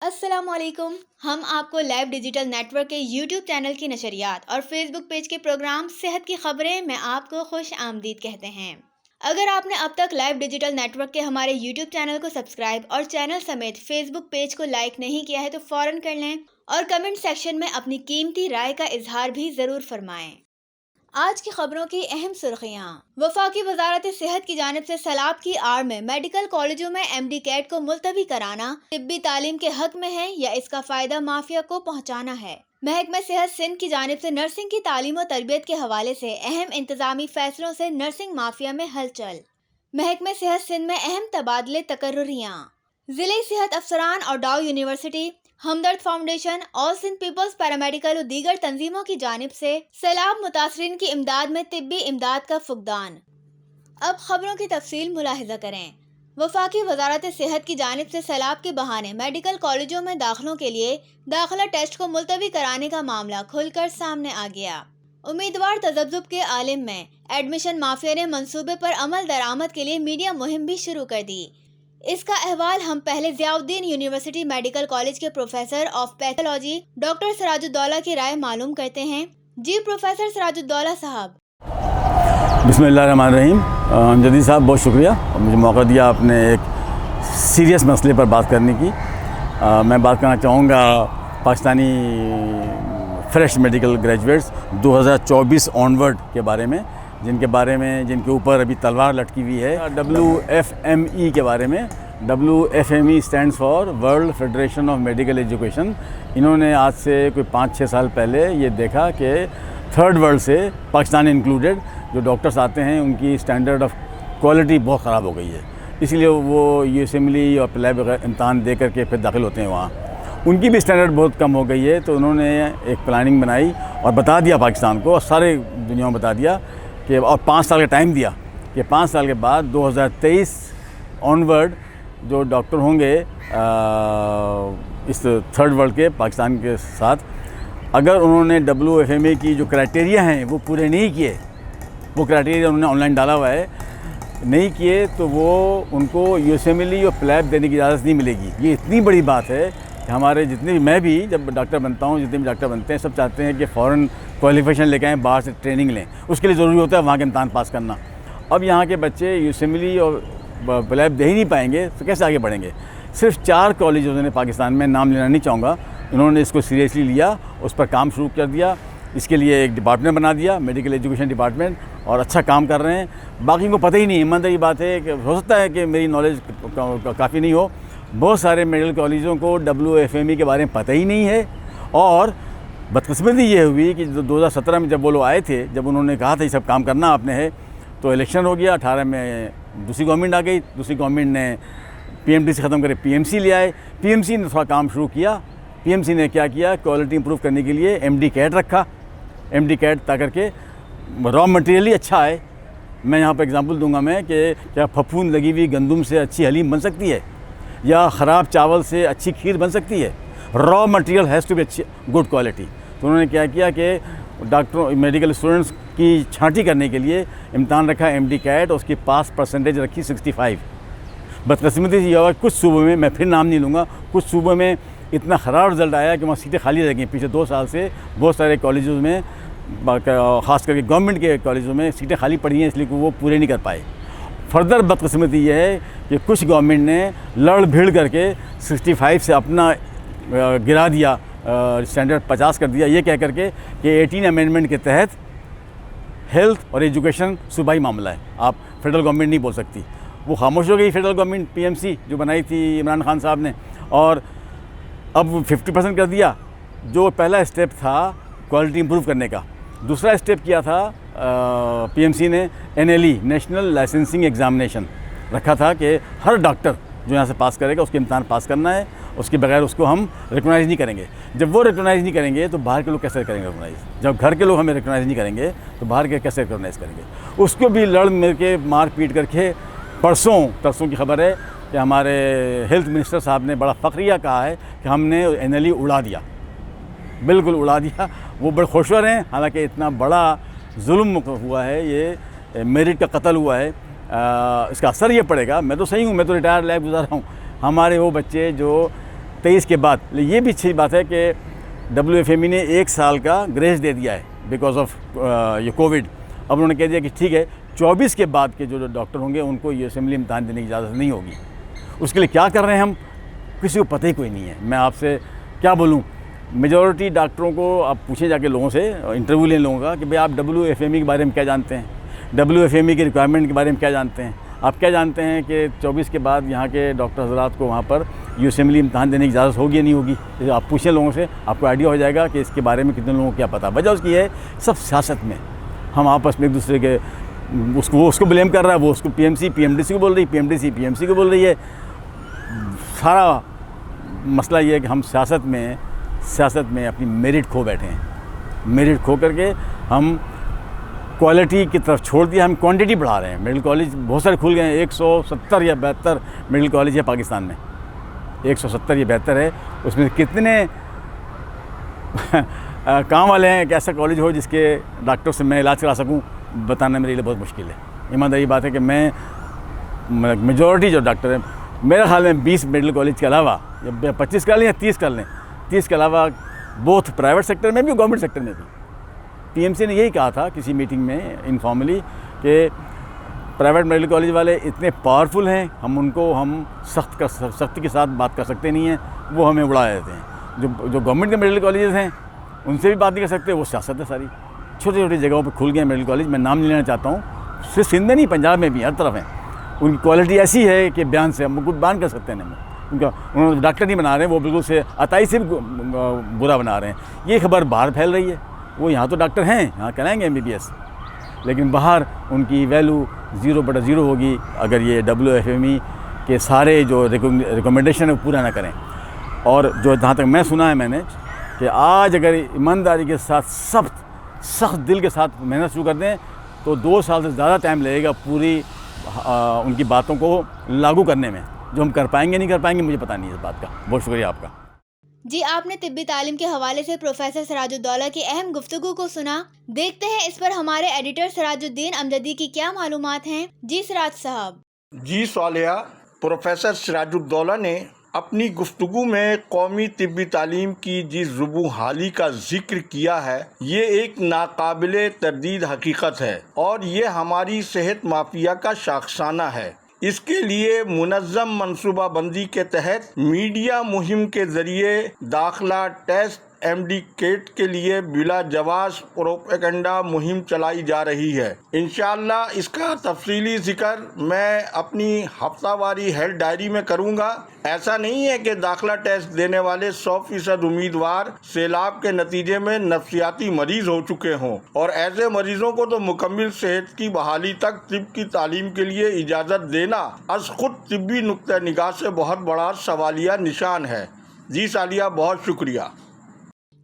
السلام علیکم. ہم آپ کو لائیو ڈیجیٹل نیٹ ورک کے یوٹیوب چینل کی نشریات اور فیس بک پیج کے پروگرام صحت کی خبریں میں آپ کو خوش آمدید کہتے ہیں. اگر آپ نے اب تک لائیو ڈیجیٹل نیٹ ورک کے ہمارے یوٹیوب چینل کو سبسکرائب اور چینل سمیت فیس بک پیج کو لائک نہیں کیا ہے تو فوراً کر لیں اور کمنٹ سیکشن میں اپنی قیمتی رائے کا اظہار بھی ضرور فرمائیں. آج کی خبروں کی اہم سرخیاں. وفاقی وزارت صحت کی جانب سے سیلاب کی آڑ میں میڈیکل کالجوں میں MD کیٹ کو ملتوی کرانا طبی تعلیم کے حق میں ہے یا اس کا فائدہ مافیا کو پہنچانا ہے؟ محکمہ صحت سندھ کی جانب سے نرسنگ کی تعلیم و تربیت کے حوالے سے اہم انتظامی فیصلوں سے نرسنگ مافیا میں ہلچل. محکمہ صحت سندھ میں اہم تبادلے تقرریاں. ضلعی صحت افسران اور ڈاؤ یونیورسٹی، ہمدرد فاؤنڈیشن، آل سندھ پیپلز پیرامیڈیکل و دیگر تنظیموں کی جانب سے سیلاب متاثرین کی امداد میں طبی امداد کا فقدان. اب خبروں کی تفصیل ملاحظہ کریں. وفاقی وزارت صحت کی جانب سے سیلاب کے بہانے میڈیکل کالجوں میں داخلوں کے لیے داخلہ ٹیسٹ کو ملتوی کرانے کا معاملہ کھل کر سامنے آ گیا. امیدوار تذبذب کے عالم میں ایڈمیشن مافیا نے منصوبے پر عمل درآمد کے لیے میڈیا مہم بھی شروع کر دی. اس کا احوال ہم پہلے ضیاء الدین یونیورسٹی میڈیکل کالج کے پروفیسر آف پیتھولوجی ڈاکٹر سراج الدولہ کی رائے معلوم کرتے ہیں. جی پروفیسر سراج الدولہ صاحب. بسم اللہ الرحمن الرحیم. جدید صاحب بہت شکریہ مجھے موقع دیا آپ نے ایک سیریس مسئلے پر بات کرنے کی. میں بات کرنا چاہوں گا Pakistani fresh medical graduates 2024 onward کے بارے میں، جن کے اوپر ابھی تلوار لٹکی ہوئی ہے. WFME کے بارے میں. WFME stands for world federation of medical education. انہوں نے آج سے کوئی 5-6 سال پہلے یہ دیکھا کہ تھرڈ ورلڈ سے پاکستان انکلوڈیڈ جو ڈاکٹرس آتے ہیں ان کی اسٹینڈرڈ آف کوالٹی بہت خراب ہو گئی ہے. اس لیے وہ USMLE اور پلیب امتحان دے کر کے پھر داخل ہوتے ہیں وہاں. ان کی بھی اسٹینڈرڈ بہت کم ہو گئی ہے. تو انہوں نے ایک پلاننگ بنائی اور بتا دیا پاکستان کو اور سارے دنیا میں بتا دیا کہ اور 5 سال کا ٹائم دیا کہ 5 سال کے بعد 2023 آنورڈ جو ڈاکٹر ہوں گے اس تھرڈ ورلڈ کے پاکستان کے ساتھ، اگر انہوں نے WFME کی جو کرائٹیریا ہیں وہ پورے نہیں کیے، وہ کرائٹیریا انہوں نے آن لائن ڈالا ہوا ہے، نہیں کیے تو وہ ان کو USMLE اور پلیب دینے کی اجازت نہیں ملے گی. یہ اتنی بڑی بات ہے کہ ہمارے جتنے بھی، میں بھی جب ڈاکٹر بنتا ہوں، جتنے بھی ڈاکٹر بنتے ہیں سب چاہتے ہیں کہ فوراً کوالیفیکیشن لے کے آئیں، باہر سے ٹریننگ لیں. اس کے لیے ضروری ہوتا ہے وہاں کے امتحان پاس کرنا. اب یہاں کے بچے USMLE اور پلیب دے ہی نہیں پائیں گے تو کیسے آگے بڑھیں گے؟ صرف 4 کالجوں نے پاکستان میں، نام لینا نہیں چاہوں گا، انہوں نے اس کو سیریسلی لیا، اس پر کام شروع کر دیا. اس کے لیے ایک ڈپارٹمنٹ بنا دیا، میڈیکل ایجوکیشن ڈپارٹمنٹ، اور اچھا کام کر رہے ہیں. باقی کو پتہ ہی نہیں. ایمانداری بات ہے کہ ہو سکتا ہے کہ میری نالج کافی نہیں ہو، بہت سارے میڈیکل کالجوں کو WFME کے بارے میں پتہ ہی نہیں ہے. اور بدقسمتی یہ ہوئی کہ 2017 میں جب وہ لوگ آئے تھے، جب انہوں نے کہا تھا یہ سب کام کرنا آپ نے ہے، تو الیکشن ہو گیا. 18 میں دوسری گورنمنٹ آ گئی. دوسری گورنمنٹ نے PMDC ختم کرے PMC لے آئے. PMC نے تھوڑا کام شروع کیا. PMC نے کیا کیا؟ کوالٹی امپروو کرنے کے لیے MD کیٹ رکھا. MD کیٹ تا کر کے را مٹیریل ہی اچھا ہے. میں یہاں پہ اگزامپل دوں گا میں کہ کیا پھپھوند لگی ہوئی گندم سے اچھی حلیم بن سکتی ہے، یا خراب چاول سے اچھی کھیر بن سکتی ہے؟ Raw material has to be اچھی، گڈ کوالٹی. تو انہوں نے کیا کیا کہ ڈاکٹروں میڈیکل اسٹوڈنٹس کی چھانٹی کرنے کے لیے امتحان رکھا MD کیٹ، اور اس کی پاس پرسنٹیج رکھی 65. بدقسمتی سے یہ ہوا کچھ صوبوں میں، میں پھر نام نہیں لوں گا، کچھ صوبوں میں اتنا خراب رزلٹ آیا کہ وہاں سیٹیں خالی رہ گئیں. پچھلے 2 سال سے بہت سارے کالجوں میں، خاص کر کے گورنمنٹ کے کالجوں میں سیٹیں خالی پڑی ہیں، اس لیے کہ وہ پورے نہیں کر پائے. فردر بدقسمتی یہ ہے کہ کچھ گورنمنٹ نے لڑ بھیڑ کر کے 65 سے اپنا گرا دیا، اسٹینڈرڈ 50 کر دیا، یہ کہہ کر کے کہ 18 امینڈمنٹ کے تحت ہیلتھ اور ایجوکیشن صوبائی معاملہ ہے، آپ فیڈرل گورنمنٹ نہیں بول سکتی. وہ خاموش ہو گئی فیڈرل گورنمنٹ. PMC جو بنائی تھی عمران خان صاحب نے، اور اب 50% کر دیا. جو پہلا اسٹیپ تھا کوالٹی امپروو کرنے کا، دوسرا اسٹیپ کیا تھا PMC نے NLE نیشنل لائسنسنگ ایگزامینیشن رکھا تھا کہ ہر ڈاکٹر جو یہاں سے پاس کرے گا اس کے امتحان پاس کرنا ہے، اس کے بغیر اس کو ہم ریکگنائز نہیں کریں گے. جب وہ ریکگنائز نہیں کریں گے تو باہر کے لوگ کیسے کریں گے ریکگنائز؟ جب گھر کے لوگ ہمیں ریکگنائز نہیں کریں گے تو باہر کے کیسے ریکگنائز کریں گے؟ اس کو بھی لڑ مل کے مار پیٹ کر کے پرسوں کی خبر ہے کہ ہمارے ہیلتھ منسٹر صاحب نے بڑا فخریہ کہا ہے کہ ہم نے NLE اڑا دیا، بالکل اڑا دیا. وہ بڑے خوشور ہیں، حالانکہ اتنا بڑا ظلم ہوا ہے، یہ میرٹ کا قتل ہوا ہے. اس کا اثر یہ پڑے گا. میں تو صحیح ہوں، میں تو ریٹائر لائف گزار رہا ہوں. ہمارے وہ بچے جو 23 کے بعد. یہ بھی اچھی بات ہے کہ WFME نے 1 سال کا گریس دے دیا ہے بیکاز آف یہ کووڈ. اب انہوں نے کہہ دیا کہ ٹھیک ہے 24 کے بعد کے جو ڈاکٹر ہوں گے ان کو یہ اسمبلی امتحان دینے کی اجازت نہیں ہوگی. اس کے لیے کیا کر رہے ہیں ہم کسی کو پتہ ہی کوئی نہیں ہے. میں آپ سے کیا بولوں, میجورٹی ڈاکٹروں کو آپ پوچھیں جا کے لوگوں سے, انٹرویو لیں لوگوں کا کہ بھئی آپ WFME کے بارے میں کیا جانتے ہیں, WFME کی ریکوائرمنٹ کے بارے میں کیا جانتے ہیں, آپ کیا جانتے ہیں کہ 24 کے بعد یہاں کے ڈاکٹر حضرات کو وہاں پر یہ اسمبلی امتحان دینے کی اجازت ہوگی یا نہیں ہوگی. آپ پوچھیں لوگوں سے, آپ کو آئیڈیا ہو جائے گا کہ اس کے بارے میں کتنے لوگوں کو کیا پتہ. وجہ اس کی ہے سب سیاست میں ہم آپس میں ایک دوسرے کے اس کو بلیم کر رہا ہے, وہ اس کو PMC PMDC کو بول رہی ہے, PMDC PMC کو بول رہی ہے. سارا مسئلہ یہ ہے کہ ہم سیاست میں اپنی میرٹ کھو بیٹھے ہیں. میرٹ کھو کر کے ہم کوالٹی کی طرف چھوڑ دیا, ہم کوانٹٹی بڑھا رہے ہیں. میڈیکل کالج بہت سارے کھل گئے ہیں, 170 یا 72 میڈیکل کالج ہے پاکستان میں, 170 یا 72 ہے. اس میں کتنے کام والے ہیں کہ ایسا کالج ہو جس کے ڈاکٹر سے میں علاج کرا سکوں, بتانا میرے لیے بہت مشکل ہے. ایمانداری بات ہے کہ میں میجورٹی جو ڈاکٹر ہیں میرے خیال میں 20 میڈیکل کالج کے علاوہ 25 کر لیں یا 30 کر لیں, 30 کے علاوہ بوتھ پرائیویٹ سیکٹر میں بھی اور گورنمنٹ سیکٹر میں بھی. PMC نے یہی کہا تھا کسی میٹنگ میں انفارملی کہ پرائیویٹ میڈیکل کالج والے اتنے پاورفل ہیں, ہم سختی کے ساتھ بات کر سکتے نہیں ہیں, وہ ہمیں اڑا دیتے ہیں. جو گورنمنٹ کے میڈیکل کالجز ہیں ان سے بھی بات نہیں کر سکتے, وہ سیاست ہے ساری. چھوٹی چھوٹی جگہوں پہ کھل گئے ہیں میڈیکل کالج, میں نام نہیں لینا چاہتا ہوں, صرف سندھ میں نہیں پنجاب میں بھی ہر طرف ہیں. ان کی کوالٹی ایسی ہے کہ بیان سے ہم کچھ بیان کر سکتے ہیں. انہوں نے ڈاکٹر نہیں بنا رہے ہیں, وہ بالکل سے عطائی سے بھی برا بنا رہے ہیں. یہ خبر باہر پھیل رہی ہے. وہ یہاں تو ڈاکٹر ہیں, یہاں کرائیں گے MBBS, لیکن باہر ان کی ویلو 0/0 ہوگی اگر یہ WFME کے سارے جو ریکمنڈیشن ہے وہ پورا نہ کریں. اور جو جہاں تک میں سنا ہے میں نے کہ آج اگر ایمانداری کے ساتھ سخت دل کے ساتھ محنت شروع کر دیں تو 2 سال سے زیادہ ٹائم لگے گا پوری ان کی باتوں کو لاگو کرنے میں. جو ہم کر پائیں گے نہیں کر پائیں گے مجھے پتہ نہیں اس بات کا. بہت شکریہ آپ کا. جی, آپ نے طبی تعلیم کے حوالے سے پروفیسر سراج الدولہ کی اہم گفتگو کو سنا. دیکھتے ہیں اس پر ہمارے ایڈیٹر سراج الدین امجدی کی کیا معلومات ہیں. جی سراج صاحب. جی صالحہ, پروفیسر سراج الدولہ نے اپنی گفتگو میں قومی طبی تعلیم کی جس ربو حالی کا ذکر کیا ہے یہ ایک ناقابل تردید حقیقت ہے اور یہ ہماری صحت مافیا کا شاخسانہ ہے. اس کے لیے منظم منصوبہ بندی کے تحت میڈیا مہم کے ذریعے داخلہ ٹیسٹ MD کیٹ کے لیے بلا جواز پروپیگنڈا مہم چلائی جا رہی ہے. انشاءاللہ اس کا تفصیلی ذکر میں اپنی ہفتہ واری ہیلتھ ڈائری میں کروں گا. ایسا نہیں ہے کہ داخلہ ٹیسٹ دینے والے 100% امیدوار سیلاب کے نتیجے میں نفسیاتی مریض ہو چکے ہوں اور ایسے مریضوں کو تو مکمل صحت کی بحالی تک طب کی تعلیم کے لیے اجازت دینا از خود طبی نقطہ نگاہ سے بہت بڑا سوالیہ نشان ہے. جی صالحہ, بہت شکریہ.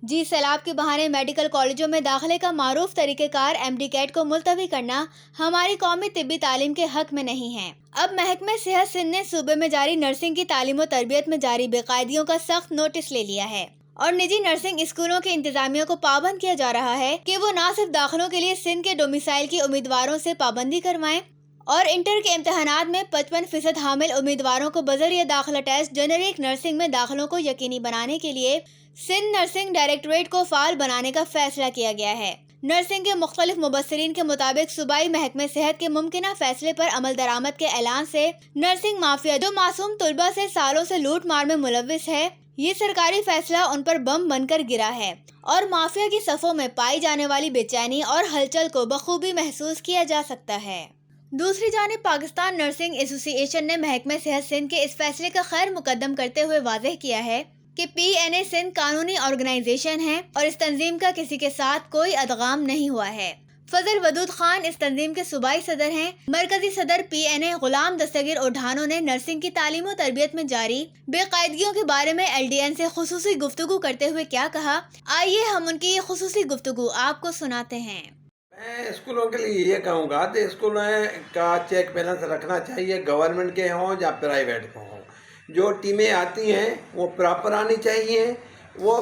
جی, سیلاب کے بہانے میڈیکل کالجوں میں داخلے کا معروف طریقہ کار MD کیٹ کو ملتوی کرنا ہماری قومی طبی تعلیم کے حق میں نہیں ہے. اب محکمہ صحت سندھ نے صوبے میں جاری نرسنگ کی تعلیم و تربیت میں جاری بے قاعدگیوں کا سخت نوٹس لے لیا ہے اور نجی نرسنگ اسکولوں کے انتظامیہ کو پابند کیا جا رہا ہے کہ وہ نہ صرف داخلوں کے لیے سندھ کے ڈومیسائل کی امیدواروں سے پابندی کروائیں اور انٹر کے امتحانات میں 55% حامل امیدواروں کو بذریعہ داخلہ ٹیسٹ جنرک نرسنگ میں داخلوں کو یقینی بنانے کے لیے سندھ نرسنگ ڈائریکٹوریٹ کو فعال بنانے کا فیصلہ کیا گیا ہے. نرسنگ کے مختلف مبصرین کے مطابق صوبائی محکمہ صحت کے ممکنہ فیصلے پر عمل درآمد کے اعلان سے نرسنگ مافیا جو معصوم طلبہ سے سالوں سے لوٹ مار میں ملوث ہے, یہ سرکاری فیصلہ ان پر بم بن کر گرا ہے اور مافیا کی صفوں میں پائی جانے والی بے چینی اور ہلچل کو بخوبی محسوس کیا جا سکتا ہے. دوسری جانب پاکستان نرسنگ ایسوسی ایشن نے محکمہ صحت سندھ کے اس فیصلے کا خیر مقدم کرتے ہوئے واضح کیا ہے کہ PNA سندھ قانونی آرگنائزیشن ہے اور اس تنظیم کا کسی کے ساتھ کوئی ادغام نہیں ہوا ہے. فضل ودود خان اس تنظیم کے صوبائی صدر ہیں. مرکزی صدر PNA غلام دستگیر اوڈھانو نے نرسنگ کی تعلیم و تربیت میں جاری بے قاعدگیوں کے بارے میں LDN سے خصوصی گفتگو کرتے ہوئے کیا کہا, آئیے ہم ان کی یہ خصوصی گفتگو آپ کو سناتے ہیں. میں اسکولوں کے لیے یہ کہوں گا کہ اسکولوں کا چیک بیلنس رکھنا چاہیے, گورنمنٹ کے ہوں یا پرائیویٹ کے ہوں. جو ٹیمیں آتی ہیں وہ پراپر آنی چاہیے. وہ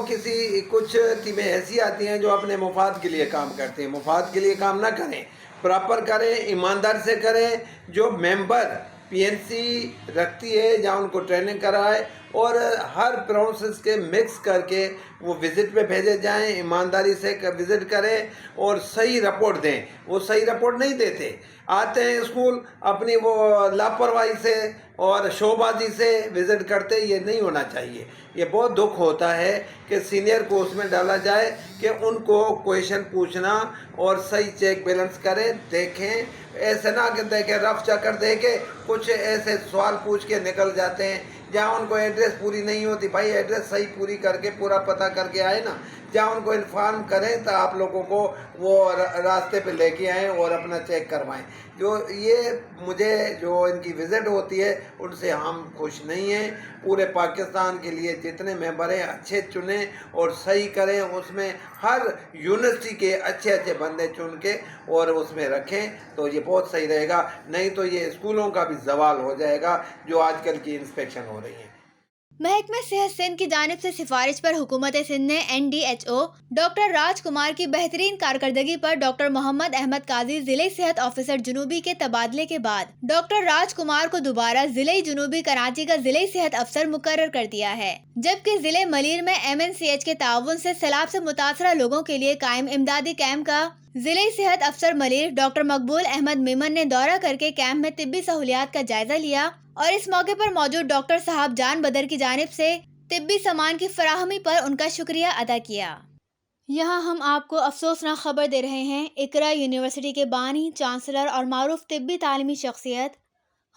کچھ ٹیمیں ایسی آتی ہیں جو اپنے مفاد کے لیے کام کرتے ہیں, مفاد کے لیے کام نہ کریں, پراپر کریں, ایماندار سے کریں. جو ممبر PNC رکھتی ہے یا ان کو ٹریننگ کرائے اور ہر پروسیس کے مکس کر کے وہ وزٹ پہ بھیجے جائیں، ایمانداری سے وزٹ کریں اور صحیح رپورٹ دیں. وہ صحیح رپورٹ نہیں دیتے، آتے ہیں اسکول اپنی وہ لاپرواہی سے اور شو بازی سے وزٹ کرتے. یہ نہیں ہونا چاہیے. یہ بہت دکھ ہوتا ہے کہ سینئر کو اس میں ڈالا جائے کہ ان کو کویشچن پوچھنا اور صحیح چیک بیلنس کریں، دیکھیں. ایسے نہ کہ دیکھیں رف چکر دے کے کچھ ایسے سوال پوچھ کے نکل جاتے ہیں جہاں ان کو ایڈریس پوری نہیں ہوتی. بھائی ایڈریس صحیح پوری کر کے پورا پتہ کر کے آئے نا، جہاں ان کو انفارم کریں تو آپ لوگوں کو وہ راستے پہ لے کے آئیں اور اپنا چیک کروائیں. یہ مجھے جو ان کی وزٹ ہوتی ہے ان سے ہم خوش نہیں ہیں. پورے پاکستان کے لیے جتنے ممبر ہیں اچھے چنیں اور صحیح کریں. اس میں ہر یونیورسٹی کے اچھے اچھے بندے چن کے اور اس میں رکھیں تو یہ بہت صحیح رہے گا. نہیں تو یہ اسکولوں کا بھی زوال ہو جائے گا جو آج کل کی انسپیکشن ہو رہی ہیں. محکمہ صحت سندھ کی جانب سے سفارش پر حکومت سندھ نے NDHO ڈاکٹر راج کمار کی بہترین کارکردگی پر ڈاکٹر محمد احمد قاضی ضلع صحت آفیسر جنوبی کے تبادلے کے بعد ڈاکٹر راج کمار کو دوبارہ ضلع جنوبی کراچی کا ضلع صحت افسر مقرر کر دیا ہے، جبکہ ضلع ملیر میں MNCH کے تعاون سے سیلاب سے متاثرہ لوگوں کے لیے قائم امدادی کیمپ کا ضلع صحت افسر ملیر ڈاکٹر مقبول احمد میمن نے دورہ کر کے کیمپ میں طبی سہولیات کا جائزہ لیا اور اس موقع پر موجود ڈاکٹر صاحب جان بدر کی جانب سے طبی سامان کی فراہمی پر ان کا شکریہ ادا کیا. یہاں ہم آپ کو افسوسناک خبر دے رہے ہیں. اقرا یونیورسٹی کے بانی، چانسلر اور معروف طبی تعلیمی شخصیت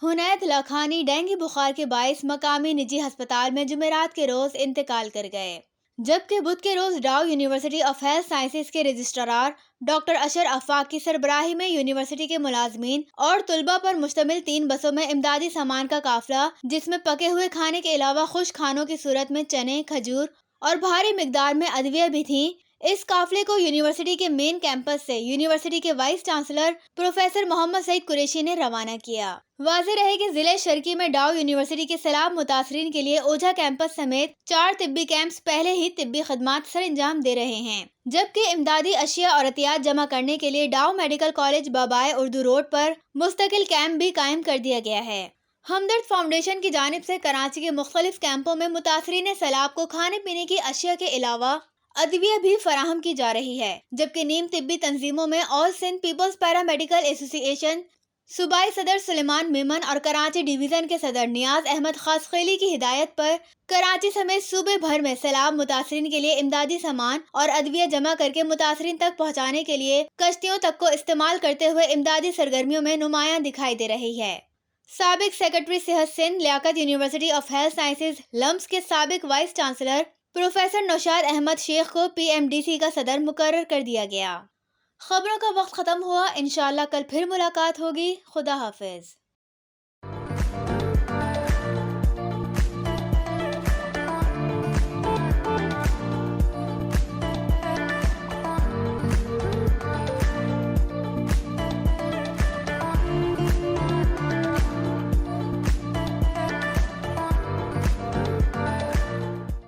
حنید لکھانی ڈینگی بخار کے باعث مقامی نجی ہسپتال میں جمعرات کے روز انتقال کر گئے، جبکہ بدھ کے روز ڈاؤ یونیورسٹی آف ہیلتھ سائنسز کے رجسٹرار ڈاکٹر اشر آفاق کی سربراہی میں یونیورسٹی کے ملازمین اور طلباء پر مشتمل 3 بسوں میں امدادی سامان کا قافلہ، جس میں پکے ہوئے کھانے کے علاوہ خشک کھانوں کی صورت میں چنے، کھجور اور بھاری مقدار میں ادویہ بھی تھیں. اس قافلے کو یونیورسٹی کے مین کیمپس سے یونیورسٹی کے وائس چانسلر پروفیسر محمد سعید قریشی نے روانہ کیا. واضح رہے کہ ضلع شرقی میں ڈاؤ یونیورسٹی کے سیلاب متاثرین کے لیے اوجھا کیمپس سمیت 4 طبی کیمپس پہلے ہی طبی خدمات سر انجام دے رہے ہیں، جبکہ امدادی اشیاء اور احتیاط جمع کرنے کے لیے ڈاؤ میڈیکل کالج بابائے اردو روڈ پر مستقل کیمپ بھی قائم کر دیا گیا ہے. ہمدرد فاؤنڈیشن کی جانب سے کراچی کے مختلف کیمپوں میں متاثرین سیلاب کو کھانے پینے کی اشیاء کے علاوہ ادویہ بھی فراہم کی جا رہی ہے، جبکہ نیم طبی تنظیموں میں آل سندھ پیپلز پیرا میڈیکل ایسوسی ایشن، صوبائی صدر سلیمان میمن اور کراچی ڈویژن کے صدر نیاز احمد خاصخیلی کی ہدایت پر کراچی سمیت صوبے بھر میں سیلاب متاثرین کے لیے امدادی سامان اور ادویہ جمع کر کے متاثرین تک پہنچانے کے لیے کشتیوں تک کو استعمال کرتے ہوئے امدادی سرگرمیوں میں نمایاں دکھائی دے رہی ہے. سابق سیکرٹری صحت Sindh Liaquat university of health sciences LUMHS کے سابق vice chancellor professor Naushad Ahmed Sheikh کو PMDC کا صدر مقرر کر دیا گیا. خبروں کا وقت ختم ہوا. انشاءاللہ کل پھر ملاقات ہوگی. خدا حافظ.